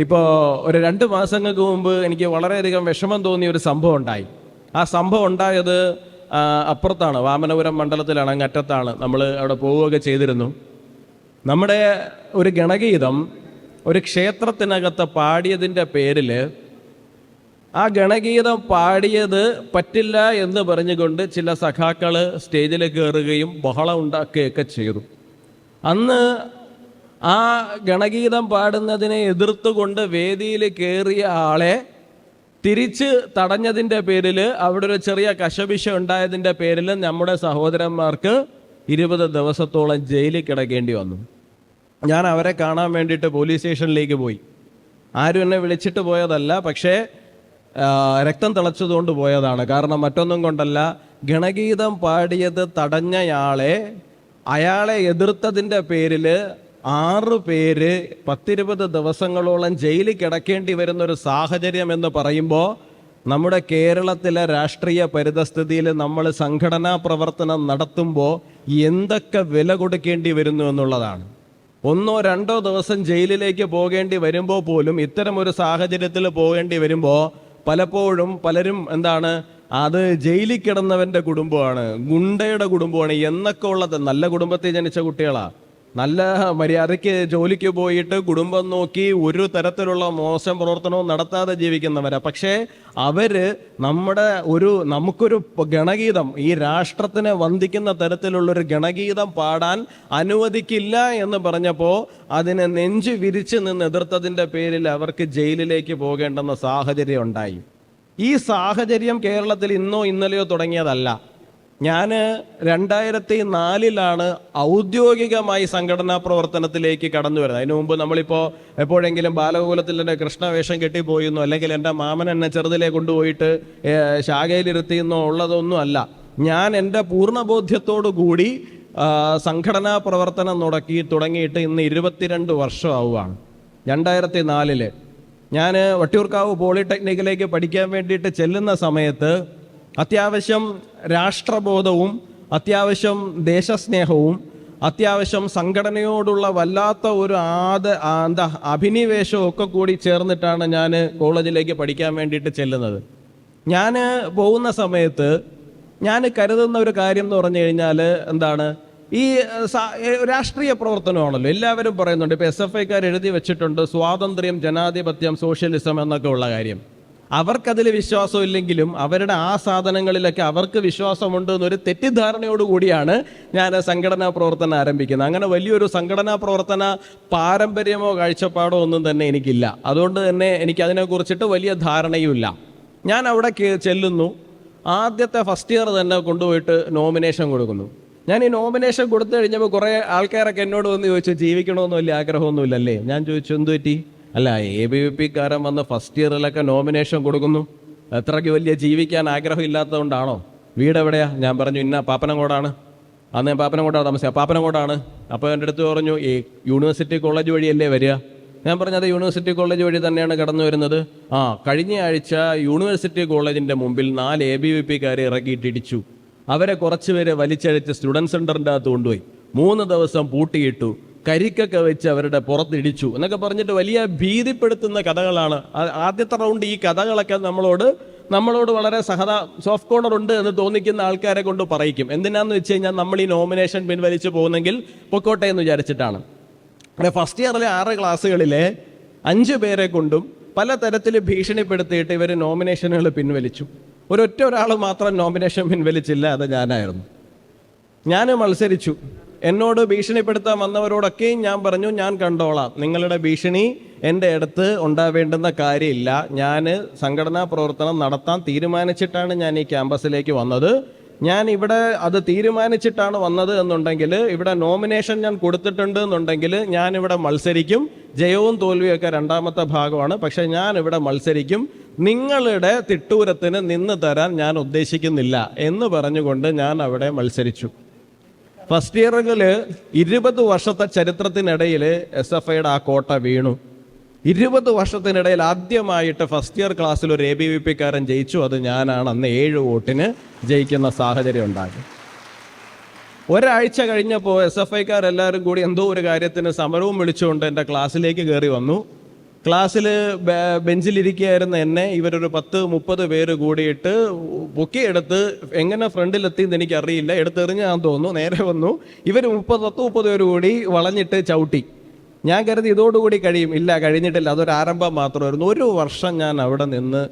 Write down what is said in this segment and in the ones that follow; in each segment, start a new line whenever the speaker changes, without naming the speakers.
ഇപ്പോൾ ഒരു 2 മാസങ്ങൾക്ക് മുമ്പ് എനിക്ക് വളരെയധികം വിഷമം തോന്നിയ ഒരു സംഭവം ഉണ്ടായി. ആ സംഭവം ഉണ്ടായത് അപ്പുറത്താണ്, വാമനപുരം മണ്ഡലത്തിലാണ്, അങ്ങറ്റത്താണ്. നമ്മൾ അവിടെ പോവുകയൊക്കെ ചെയ്തിരുന്നു. നമ്മുടെ ഒരു ഗണഗീതം ഒരു ക്ഷേത്രത്തിനകത്ത് പാടിയതിൻ്റെ പേരിൽ ആ ഗണഗീതം പാടിയത് പറ്റില്ല എന്ന് പറഞ്ഞുകൊണ്ട് ചില സഖാക്കൾ സ്റ്റേജിൽ കയറുകയും ബഹളം ഉണ്ടാക്കുകയൊക്കെ ചെയ്തു. അന്ന് ആ ഗണഗീതം പാടുന്നതിനെ എതിർത്തുകൊണ്ട് വേദിയിൽ കയറിയ ആളെ തിരിച്ച് തടഞ്ഞതിൻ്റെ പേരിൽ, അവിടെ ഒരു ചെറിയ കശപിശ ഉണ്ടായതിൻ്റെ പേരിൽ നമ്മുടെ സഹോദരന്മാർക്ക് 20 ദിവസത്തോളം ജയിലിൽ കിടക്കേണ്ടി വന്നു. ഞാൻ അവരെ കാണാൻ വേണ്ടിയിട്ട് പോലീസ് സ്റ്റേഷനിലേക്ക് പോയി. ആരും എന്നെ വിളിച്ചിട്ട് പോയതല്ല, പക്ഷേ രക്തം തിളച്ചതുകൊണ്ട് പോയതാണ്. കാരണം മറ്റൊന്നും കൊണ്ടല്ല, ഗണഗീതം പാടിയത് തടഞ്ഞയാളെ, അയാളെ എതിർത്തതിൻ്റെ പേരിൽ 6 പേര് 10-20 ദിവസങ്ങളോളം ജയിലിൽ കിടക്കേണ്ടി വരുന്നൊരു സാഹചര്യം എന്ന് പറയുമ്പോൾ, നമ്മുടെ കേരളത്തിലെ രാഷ്ട്രീയ പരിതസ്ഥിതിയിൽ നമ്മൾ സംഘടനാ പ്രവർത്തനം നടത്തുമ്പോൾ എന്തൊക്കെ വില കൊടുക്കേണ്ടി വരുന്നു എന്നുള്ളതാണ്. 1-2 ദിവസം ജയിലിലേക്ക് പോകേണ്ടി വരുമ്പോൾ പോലും, ഇത്തരം ഒരു സാഹചര്യത്തിൽ പോകേണ്ടി വരുമ്പോൾ പലപ്പോഴും പലരും അത് ജയിലിൽ കിടന്നവൻ്റെ കുടുംബമാണ്, ഗുണ്ടയുടെ കുടുംബമാണ് എന്നൊക്കെ ഉള്ളത്. നല്ല കുടുംബത്തിൽ ജനിച്ച കുട്ടികളാണ്, നല്ല മര്യാദയ്ക്ക് ജോലിക്ക് പോയിട്ട് കുടുംബം നോക്കി ഒരു തരത്തിലുള്ള മോശം പ്രവർത്തനവും നടത്താതെ ജീവിക്കുന്നവരാ. പക്ഷേ നമുക്കൊരു ഗണഗീതം, ഈ രാഷ്ട്രത്തിനെ വന്ദിക്കുന്ന തരത്തിലുള്ളൊരു ഗണഗീതം പാടാൻ അനുവദിക്കില്ല എന്ന് പറഞ്ഞപ്പോൾ അതിനെ നെഞ്ചു വിരിച്ച് നിന്ന് എതിർത്തതിൻ്റെ പേരിൽ അവർക്ക് ജയിലിലേക്ക് പോകേണ്ടെന്ന സാഹചര്യം ഉണ്ടായി. ഈ സാഹചര്യം കേരളത്തിൽ ഇന്നോ ഇന്നലെയോ തുടങ്ങിയതല്ല. ഞാൻ 2004 ഔദ്യോഗികമായി സംഘടനാ പ്രവർത്തനത്തിലേക്ക് കടന്നു വരുന്നത്. അതിനു മുമ്പ് നമ്മളിപ്പോൾ എപ്പോഴെങ്കിലും ബാലഗോകുലത്തിൽ എൻ്റെ കൃഷ്ണവേഷം കെട്ടിപ്പോയെന്നോ അല്ലെങ്കിൽ എൻ്റെ മാമൻ എന്നെ ചെറുതിലെ കൊണ്ടുപോയിട്ട് ശാഖയിലിരുത്തിയെന്നോ ഉള്ളതൊന്നും അല്ല. ഞാൻ എൻ്റെ പൂർണ്ണബോധ്യത്തോടു കൂടി സംഘടനാ പ്രവർത്തനം തുടങ്ങിയിട്ട് ഇന്ന് 22 വർഷമാവുകയാണ്. 2004 ഞാൻ വട്ടിയൂർക്കാവ് പോളിടെക്നിക്കിലേക്ക് പഠിക്കാൻ വേണ്ടിയിട്ട് ചെല്ലുന്ന സമയത്ത് അത്യാവശ്യം രാഷ്ട്രബോധവും അത്യാവശ്യം ദേശസ്നേഹവും അത്യാവശ്യം സംഘടനയോടുള്ള വല്ലാത്ത ഒരു അഭിനിവേശവും ഒക്കെ കൂടി ചേർന്നിട്ടാണ് ഞാൻ കോളേജിലേക്ക് പഠിക്കാൻ വേണ്ടിയിട്ട് ചെല്ലുന്നത്. ഞാൻ പോകുന്ന സമയത്ത് ഞാൻ കരുതുന്ന ഒരു കാര്യം എന്ന് പറഞ്ഞു കഴിഞ്ഞാൽ ഈ രാഷ്ട്രീയ പ്രവർത്തനമാണല്ലോ. എല്ലാവരും പറയുന്നുണ്ട്, ഇപ്പോൾ SFIക്കാർ എഴുതി വെച്ചിട്ടുണ്ട് സ്വാതന്ത്ര്യം, ജനാധിപത്യം, സോഷ്യലിസം എന്നൊക്കെ ഉള്ള കാര്യം. അവർക്കതിൽ വിശ്വാസം ഇല്ലെങ്കിലും അവരുടെ ആ സാധനങ്ങളിലൊക്കെ അവർക്ക് വിശ്വാസമുണ്ട് എന്നൊരു തെറ്റിദ്ധാരണയോടുകൂടിയാണ് ഞാൻ സംഘടനാ പ്രവർത്തനം ആരംഭിക്കുന്നത്. അങ്ങനെ വലിയൊരു സംഘടനാ പ്രവർത്തന പാരമ്പര്യമോ കാഴ്ചപ്പാടോ ഒന്നും തന്നെ എനിക്കില്ല. അതുകൊണ്ട് തന്നെ എനിക്കതിനെക്കുറിച്ചിട്ട് വലിയ ധാരണയുമില്ല. ഞാൻ അവിടെ ചെല്ലുന്നു. ആദ്യത്തെ ഫസ്റ്റ് ഇയർ തന്നെ കൊണ്ടുപോയിട്ട് നോമിനേഷൻ കൊടുക്കുന്നു. ഞാൻ ഈ നോമിനേഷൻ കൊടുത്തു കഴിഞ്ഞപ്പോൾ കുറേ ആൾക്കാരൊക്കെ എന്നോട് വന്ന് ചോദിച്ചു, ജീവിക്കണമെന്ന് വലിയ ആഗ്രഹമൊന്നുമില്ലല്ലേ? ഞാൻ ചോദിച്ചു, എന്തു പറ്റി? അല്ല, ABVP-കാരൻ വന്ന് ഫസ്റ്റ് ഇയറിലൊക്കെ നോമിനേഷൻ കൊടുക്കുന്നു, അത്രയ്ക്ക് വലിയ ജീവിക്കാൻ ആഗ്രഹം ഇല്ലാത്തതുകൊണ്ടാണോ? വീട് എവിടെയാ? ഞാൻ പറഞ്ഞു, ഇന്ന പാപ്പനംകോടാണ്. അന്ന് ഞാൻ പാപ്പനംകോടാണ് താമസിക്കുക. പാപ്പനംകോടാണ്. അപ്പോൾ എൻ്റെ അടുത്ത് പറഞ്ഞു, ഈ യൂണിവേഴ്സിറ്റി കോളേജ് വഴിയല്ലേ വരിക? ഞാൻ പറഞ്ഞു, അത് യൂണിവേഴ്സിറ്റി കോളേജ് വഴി തന്നെയാണ് കടന്നു വരുന്നത്. കഴിഞ്ഞ ആഴ്ച യൂണിവേഴ്സിറ്റി കോളേജിൻ്റെ മുമ്പിൽ 4 ABVP-കാരെ ഇറക്കിയിട്ടിടിച്ചു. അവരെ കുറച്ച് പേരെ വലിച്ചഴിച്ച് സ്റ്റുഡൻറ് സെൻ്ററിൻ്റെ അകത്ത് കൊണ്ടുപോയി 3 ദിവസം പൂട്ടിയിട്ടു, കരിക്കൊക്കെ വെച്ച് അവരുടെ പുറത്തിടിച്ചു എന്നൊക്കെ പറഞ്ഞിട്ട് വലിയ ഭീതിപ്പെടുത്തുന്ന കഥകളാണ്. ആദ്യത്തെ റൗണ്ട് ഈ കഥകളൊക്കെ നമ്മളോട് വളരെ സോഫ്റ്റ് കോർണർ ഉണ്ട് എന്ന് തോന്നിക്കുന്ന ആൾക്കാരെ കൊണ്ട് പറയിക്കും. എന്തിനാന്ന് വെച്ച് കഴിഞ്ഞാൽ നമ്മൾ ഈ നോമിനേഷൻ പിൻവലിച്ച് പോകുന്നെങ്കിൽ പൊക്കോട്ടെ എന്ന് വിചാരിച്ചിട്ടാണ്. ഫസ്റ്റ് ഇയറിലെ 6 ക്ലാസ്സുകളിലെ 5 പേരെ കൊണ്ടും പല തരത്തിൽ ഭീഷണിപ്പെടുത്തിയിട്ട് ഇവർ നോമിനേഷനുകൾ പിൻവലിച്ചു. ഒരാൾ മാത്രം നോമിനേഷൻ പിൻവലിച്ചില്ല, അത് ഞാനായിരുന്നു. ഞാൻ മത്സരിച്ചു. എന്നോട് ഭീഷണിപ്പെടുത്താൻ വന്നവരോടൊക്കെയും ഞാൻ പറഞ്ഞു, ഞാൻ കണ്ടോളാം, നിങ്ങളുടെ ഭീഷണി എൻ്റെ അടുത്ത് ഉണ്ടാവേണ്ടുന്ന കാര്യമില്ല. ഞാൻ സംഘടനാ പ്രവർത്തനം നടത്താൻ തീരുമാനിച്ചിട്ടാണ് ഞാൻ ഈ ക്യാമ്പസിലേക്ക് വന്നത്. ഞാൻ ഇവിടെ അത് തീരുമാനിച്ചിട്ടാണ് വന്നത് എന്നുണ്ടെങ്കിൽ, ഇവിടെ നോമിനേഷൻ ഞാൻ കൊടുത്തിട്ടുണ്ട് എന്നുണ്ടെങ്കിൽ ഞാനിവിടെ മത്സരിക്കും. ജയവും തോൽവിയൊക്കെ രണ്ടാമത്തെ ഭാഗമാണ്. പക്ഷേ ഞാൻ ഇവിടെ മത്സരിക്കും. നിങ്ങളുടെ തിട്ടൂരത്തിന് നിന്ന് തരാൻ ഞാൻ ഉദ്ദേശിക്കുന്നില്ല എന്ന് പറഞ്ഞുകൊണ്ട് ഞാൻ അവിടെ മത്സരിച്ചു. ഫസ്റ്റ് ഇയറുകൾ 20 വർഷത്തെ ചരിത്രത്തിനിടയിൽ SFIയുടെ ആ കോട്ട വീണു. 20 വർഷത്തിനിടയിൽ ആദ്യമായിട്ട് ഫസ്റ്റ് ഇയർ ക്ലാസ്സിൽ ഒരു ABVP-കാരൻ ജയിച്ചു. അത് ഞാനാണ്. അന്ന് 7 വോട്ടിന് ജയിക്കുന്ന സാഹചര്യം ഉണ്ടായി. ഒരാഴ്ച കഴിഞ്ഞപ്പോൾ SFIക്കാരെല്ലാവരും കൂടി എന്തോ ഒരു കാര്യത്തിന് സമരവും വിളിച്ചുകൊണ്ട് എൻ്റെ ക്ലാസ്സിലേക്ക് കയറി വന്നു. ക്ലാസ്സിൽ ബെഞ്ചിലിരിക്കുകയായിരുന്ന എന്നെ ഇവരൊരു 10-30 പേര് കൂടിയിട്ട് പൊക്കിയെടുത്ത് എങ്ങനെ ഫ്രണ്ടിലെത്തിയെന്ന് എനിക്കറിയില്ല, എടുത്തെറിഞ്ഞാന്ന് തോന്നുന്നു. നേരെ വന്നു, ഇവർ 10-30 പേര് കൂടി വളഞ്ഞിട്ട് ചവിട്ടി. ഞാൻ കരുതി ഇതോടുകൂടി കഴിയും. ഇല്ല, കഴിഞ്ഞിട്ടില്ല, അതൊരു ആരംഭം മാത്രമായിരുന്നു. 1 വർഷം ഞാൻ അവിടെ നിന്ന്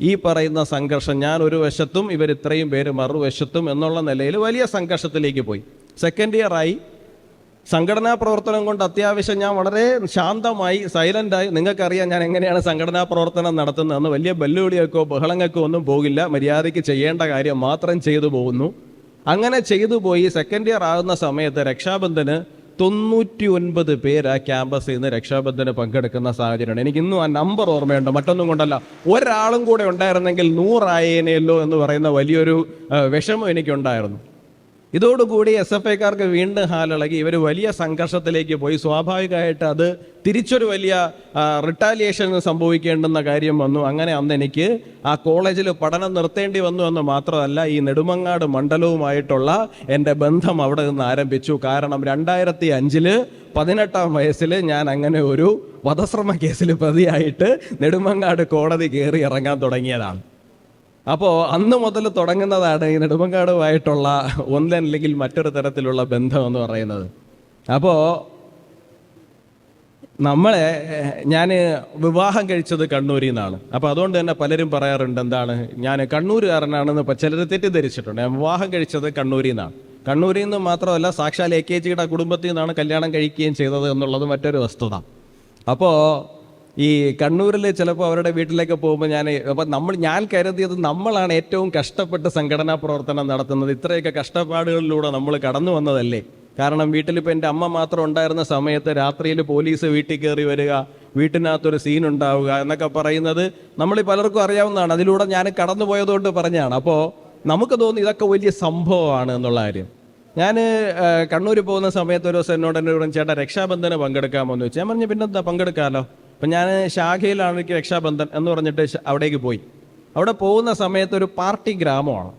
ഈ പറയുന്ന സംഘർഷം, ഞാൻ ഒരു വശത്തും ഇവർ ഇത്രയും പേര് മറുവശത്തും എന്നുള്ള നിലയിൽ വലിയ സംഘർഷത്തിലേക്ക് പോയി. സെക്കൻഡ് ഇയർ ആയി. സംഘടനാ പ്രവർത്തനം കൊണ്ട് അത്യാവശ്യം ഞാൻ വളരെ ശാന്തമായി സൈലൻ്റായി. നിങ്ങൾക്കറിയാം ഞാൻ എങ്ങനെയാണ് സംഘടനാ പ്രവർത്തനം നടത്തുന്നതെന്ന്. വലിയ ബല്ലുവിളിയൊക്കെ ബഹളങ്ങൾക്കോ ഒന്നും പോകില്ല, മര്യാദയ്ക്ക് ചെയ്യേണ്ട കാര്യം മാത്രം ചെയ്തു പോകുന്നു. അങ്ങനെ ചെയ്തു പോയി. സെക്കൻഡ് ഇയർ ആകുന്ന സമയത്ത് രക്ഷാബന്ധന് 99 പേര് ആ ക്യാമ്പസിൽ നിന്ന് രക്ഷാബന്ധന് പങ്കെടുക്കുന്ന സാഹചര്യമാണ്. എനിക്ക് ഇന്നും ആ നമ്പർ ഓർമ്മയുണ്ട്, മറ്റൊന്നും കൊണ്ടല്ല. ഒരാളും കൂടെ ഉണ്ടായിരുന്നെങ്കിൽ 100 ആയേനെയല്ലോ എന്ന് പറയുന്ന വലിയൊരു വിഷമം എനിക്കുണ്ടായിരുന്നു. ഇതോടുകൂടി SFIക്കാർക്ക് വീണ്ടും ഹാലിളകി. ഇവർ വലിയ സംഘർഷത്തിലേക്ക് പോയി. സ്വാഭാവികമായിട്ട് അത് തിരിച്ചൊരു വലിയ റിട്ടാലിയേഷൻ സംഭവിക്കേണ്ടുന്ന കാര്യം വന്നു. അങ്ങനെ അന്ന് എനിക്ക് ആ കോളേജിൽ പഠനം നിർത്തേണ്ടി വന്നു എന്ന് മാത്രമല്ല, ഈ നെടുമങ്ങാട് മണ്ഡലവുമായിട്ടുള്ള എൻ്റെ ബന്ധം അവിടെ നിന്ന് ആരംഭിച്ചു. കാരണം 2005 18-ാം വയസ്സിൽ ഞാൻ അങ്ങനെ ഒരു വധശ്രമ കേസിൽ പ്രതിയായിട്ട് നെടുമങ്ങാട് കോടതി കയറി ഇറങ്ങാൻ തുടങ്ങിയതാണ്. അപ്പോൾ അന്ന് മുതൽ തുടങ്ങുന്നതാണ് ഈ നെടുമങ്ങാടുമായിട്ടുള്ള ഒന്നല്ലെങ്കിൽ മറ്റൊരു തരത്തിലുള്ള ബന്ധം എന്ന് പറയുന്നത്. അപ്പോൾ ഞാൻ വിവാഹം കഴിച്ചത് കണ്ണൂരിൽ നിന്നാണ്. അപ്പോൾ അതുകൊണ്ട് തന്നെ പലരും പറയാറുണ്ട്, എന്താണ് ഞാൻ കണ്ണൂരുകാരനാണെന്ന് ചിലർ തെറ്റിദ്ധരിച്ചിട്ടുണ്ട്. ഞാൻ വിവാഹം കഴിച്ചത് കണ്ണൂരിൽ നിന്നാണ്. കണ്ണൂരിൽ നിന്ന് മാത്രമല്ല, സാക്ഷാൽ AKGയുടെ കുടുംബത്തിൽ നിന്നാണ് കല്യാണം കഴിക്കുകയും ചെയ്തത് എന്നുള്ളത് മറ്റൊരു വസ്തുത. അപ്പോൾ ഈ കണ്ണൂരിൽ ചിലപ്പോൾ അവരുടെ വീട്ടിലേക്ക് പോകുമ്പോൾ ഞാൻ കരുതിയത് നമ്മളാണ് ഏറ്റവും കഷ്ടപ്പെട്ട് സംഘടനാ പ്രവർത്തനം നടത്തുന്നത്. ഇത്രയൊക്കെ കഷ്ടപ്പാടുകളിലൂടെ നമ്മൾ കടന്നു വന്നതല്ലേ. കാരണം വീട്ടിലിപ്പോൾ എൻ്റെ അമ്മ മാത്രം ഉണ്ടായിരുന്ന സമയത്ത് രാത്രിയിൽ പോലീസ് വീട്ടിൽ കയറി വരിക, വീട്ടിനകത്തൊരു സീൻ ഉണ്ടാവുക എന്നൊക്കെ പറയുന്നത് നമ്മൾ പലർക്കും അറിയാവുന്നതാണ്. അതിലൂടെ ഞാൻ കടന്നു പോയതുകൊണ്ട് പറഞ്ഞാണ്. അപ്പോൾ നമുക്ക് തോന്നി ഇതൊക്കെ വലിയ സംഭവമാണ് എന്നുള്ള കാര്യം. ഞാൻ കണ്ണൂർ പോകുന്ന സമയത്ത് ഒരു ദിവസം എന്നോട് ചേട്ടാ രക്ഷാബന്ധന് പങ്കെടുക്കാമെന്ന് വെച്ചാൽ ഞാൻ പറഞ്ഞു പിന്നെന്താ പങ്കെടുക്കാമല്ലോ. അപ്പം ഞാൻ ശാഖയിലാണ് എനിക്ക് രക്ഷാബന്ധൻ എന്ന് പറഞ്ഞിട്ട് അവിടേക്ക് പോയി. അവിടെ പോകുന്ന സമയത്ത് ഒരു പാർട്ടി ഗ്രാമമാണ്.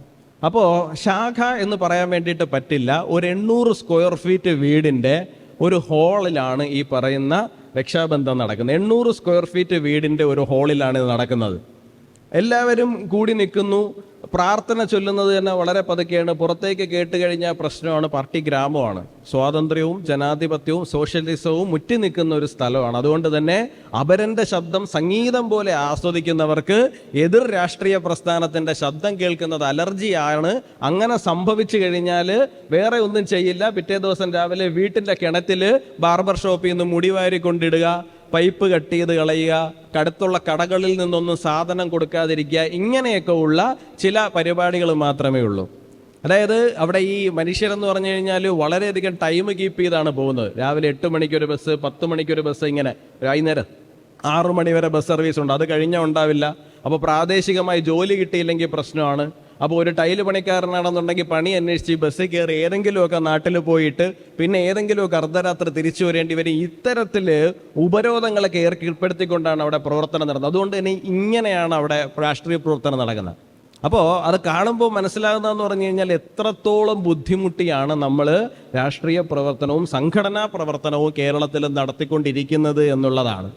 അപ്പോൾ ശാഖ എന്ന് പറയാൻ വേണ്ടിയിട്ട് പറ്റില്ല. ഒരു 800 സ്ക്വയർ ഫീറ്റ് വീടിൻ്റെ ഒരു ഹാളിലാണ് ഈ പറയുന്ന രക്ഷാബന്ധം നടക്കുന്നത്. 800 സ്ക്വയർ ഫീറ്റ് വീടിൻ്റെ ഒരു ഹാളിലാണ് ഇത് നടക്കുന്നത്. എല്ലാവരും കൂടി നിൽക്കുന്നു. പ്രാർത്ഥന ചൊല്ലുന്നത് തന്നെ വളരെ പതുക്കെയാണ്. പുറത്തേക്ക് കേട്ട് കഴിഞ്ഞാൽ പ്രശ്നമാണ്. പാർട്ടി ഗ്രാമമാണ്. സ്വാതന്ത്ര്യവും ജനാധിപത്യവും സോഷ്യലിസവും മുറ്റി നിൽക്കുന്ന ഒരു സ്ഥലമാണ്. അതുകൊണ്ട് തന്നെ അപരൻ്റെ ശബ്ദം സംഗീതം പോലെ ആസ്വദിക്കുന്നവർക്ക് എതിർ രാഷ്ട്രീയ പ്രസ്ഥാനത്തിൻ്റെ ശബ്ദം കേൾക്കുന്നത് അലർജിയാണ്. അങ്ങനെ സംഭവിച്ചു കഴിഞ്ഞാൽ വേറെ ഒന്നും ചെയ്യില്ല. പിറ്റേ ദിവസം രാവിലെ വീട്ടിൻ്റെ കിണറ്റിൽ ബാർബർ ഷോപ്പിൽ നിന്ന് മുടിവാരി കൊണ്ടിടുക, പൈപ്പ് കട്ട് ചെയ്ത് കളയുക, അടുത്തുള്ള കടകളിൽ നിന്നൊന്നും സാധനം കൊടുക്കാതിരിക്കുക, ഇങ്ങനെയൊക്കെ ഉള്ള ചില പരിപാടികൾ മാത്രമേ ഉള്ളൂ. അതായത് അവിടെ ഈ മനുഷ്യരെന്ന് പറഞ്ഞു കഴിഞ്ഞാൽ വളരെയധികം ടൈം കീപ്പ് ചെയ്താണ് പോകുന്നത്. രാവിലെ 8 മണിക്കൊരു ബസ്, 10 മണിക്കൊരു ബസ്, ഇങ്ങനെ വൈകുന്നേരം 6 മണി വരെ ബസ് സർവീസ് ഉണ്ട്. അത് കഴിഞ്ഞാൽ ഉണ്ടാവില്ല. അപ്പോൾ പ്രാദേശികമായി ജോലി കിട്ടിയില്ലെങ്കിൽ പ്രശ്നമാണ്. അപ്പോൾ ഒരു ടൈല് പണിക്കാരനാണെന്നുണ്ടെങ്കിൽ പണി അന്വേഷിച്ച് ബസ്സിൽ കയറി ഏതെങ്കിലുമൊക്കെ നാട്ടിൽ പോയിട്ട് പിന്നെ ഏതെങ്കിലുമൊക്കെ അർദ്ധരാത്രി തിരിച്ചു വരേണ്ടി വരും. ഇത്തരത്തിൽ ഉപരോധങ്ങളൊക്കെ ഏർപ്പെടുത്തിക്കൊണ്ടാണ് അവിടെ പ്രവർത്തനം നടന്നത്. അതുകൊണ്ട് തന്നെ ഇങ്ങനെയാണ് അവിടെ രാഷ്ട്രീയ പ്രവർത്തനം നടക്കുന്നത്. അപ്പോൾ അത് കാണുമ്പോൾ മനസ്സിലാകുന്നതെന്ന് പറഞ്ഞു കഴിഞ്ഞാൽ എത്രത്തോളം ബുദ്ധിമുട്ടിയാണ് നമ്മൾ രാഷ്ട്രീയ പ്രവർത്തനവും സംഘടനാ പ്രവർത്തനവും കേരളത്തിൽ നടത്തിക്കൊണ്ടിരിക്കുന്നത് എന്നുള്ളതാണ്.